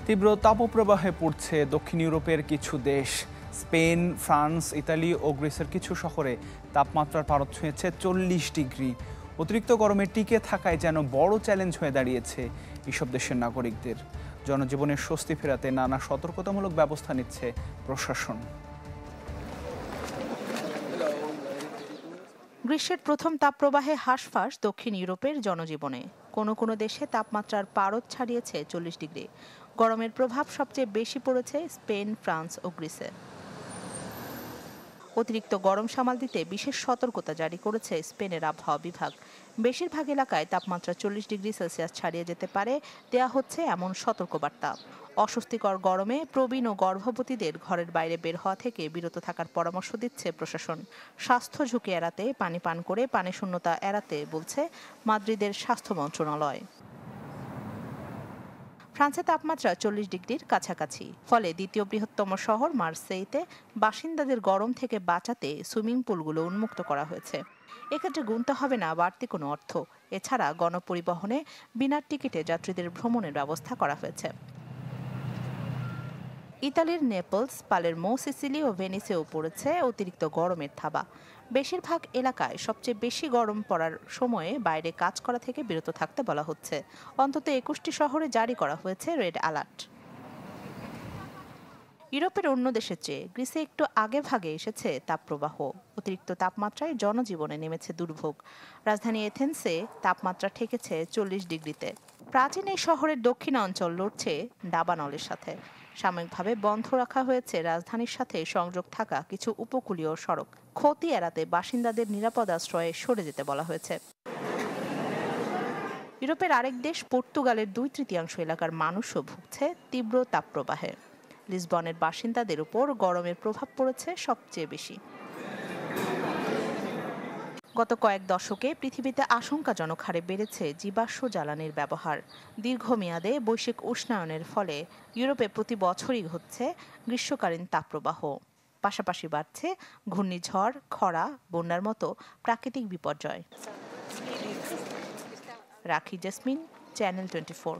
তীব্র তাপপ্রবাহে পড়ছে দক্ষিণ ইউরোপের কিছু দেশ। স্পেন, ফ্রান্স, ইতালি ও গ্রিসের কিছু শহরে তাপমাত্রার পারদ ছুঁয়েছে 40 ডিগ্রি। অতিরিক্ত গরমে টিকে থাকায় যেন বড় চ্যালেঞ্জ হয়ে দাঁড়িয়েছে এসব দেশের নাগরিকদের। জনজীবনের স্বস্তি ফেরাতে নানা সতর্কতামূলক ব্যবস্থা নিচ্ছে প্রশাসন। গ্রীষ্মের প্রথম তাপপ্রবাহে হাঁসফাঁস দক্ষিণ ইউরোপের জনজীবনে। কোনো কোনো দেশে তাপমাত্রার পারদ ছাড়িয়েছে 40 ডিগ্রি। গরমের প্রভাব সবচেয়ে বেশি পড়েছে স্পেন, ফ্রান্স ও গ্রিসে। অতিরিক্ত গরম সামাল দিতে বিশেষ সতর্কতা জারি করেছে স্পেনের আবহাওয়া বিভাগ। বেশিরভাগ এলাকায় তাপমাত্রা 40 ডিগ্রি সেলসিয়াস ছাড়িয়ে যেতে পারে দেয়া হচ্ছে এমন সতর্কবার্তা। অস্বস্তিকর গরমে প্রবীণ ও গর্ভবতীদের ঘরের বাইরে বের হওয়া থেকে বিরত থাকার পরামর্শ দিচ্ছে প্রশাসন। স্বাস্থ্য ঝুঁকি এড়াতে পানি পান করে পানি শূন্যতা এড়াতে বলছে মাদ্রিদের স্বাস্থ্য মন্ত্রণালয়। ফ্রান্সে তাপমাত্রা 40 ডিগ্রির কাছাকাছি, ফলে দ্বিতীয় বৃহত্তম শহর মার্সেইতে বাসিন্দাদের গরম থেকে বাঁচাতে সুইমিং পুলগুলো উন্মুক্ত করা হয়েছে। এক্ষেত্রে গুনতে হবে না বাড়তি কোনো অর্থ। এছাড়া গণপরিবহনে বিনা টিকিটে যাত্রীদের ভ্রমণের ব্যবস্থা করা হয়েছে। ইতালির নেপলস, পালেরমো, সিসিলি ও ভেনিসেও পড়েছে অতিরিক্ত গরমের থাবা। বেশিরভাগ এলাকায় সবচেয়ে বেশি গরম পড়ার সময়ে বাইরে কাজ করা থেকে বিরত থাকতে বলা হচ্ছে। অন্তত 21টি শহরে জারি করা হয়েছে রেড অ্যালার্ট। ইউরোপের অন্য দেশের চেয়ে গ্রিসে একটু আগে ভাগে এসেছে তাপপ্রবাহ। অতিরিক্ত তাপমাত্রায় জনজীবনে নেমেছে দুর্ভোগ। রাজধানী এথেন্সে তাপমাত্রা ঠেকেছে 40 ডিগ্রিতে। প্রাচীন এই শহরের দক্ষিণাঞ্চল লড়ছে দাবানলের সাথে। সাময়িকভাবে বন্ধ রাখা হয়েছে রাজধানীর সাথে সংযোগ থাকা কিছু উপকূলীয় সড়ক। ক্ষতি এড়াতে বাসিন্দাদের নিরাপদ আশ্রয়ে সরে যেতে বলা হয়েছে। ইউরোপের আরেক দেশ পর্তুগালের 2/3 এলাকার মানুষও ভুগছে তীব্র তাপপ্রবাহে। লিসবনের বাসিন্দাদের উপর গরমের প্রভাব পড়েছে সবচেয়ে বেশি। গত কয়েক দশকে পৃথিবীতে আশঙ্কাজনক হারে বেড়েছে জীবাশ্ম জ্বালানির ব্যবহার। দীর্ঘমেয়াদে বৈশ্বিক উষ্ণায়নের ফলে ইউরোপে প্রতি বছরই হচ্ছে গ্রীষ্মকালীন তাপপ্রবাহ। পাশাপাশি বাড়ছে ঘূর্ণিঝড়, খরা, বন্যার মতো প্রাকৃতিক বিপর্যয়। রাখি জেসমিন, চ্যানেল 24।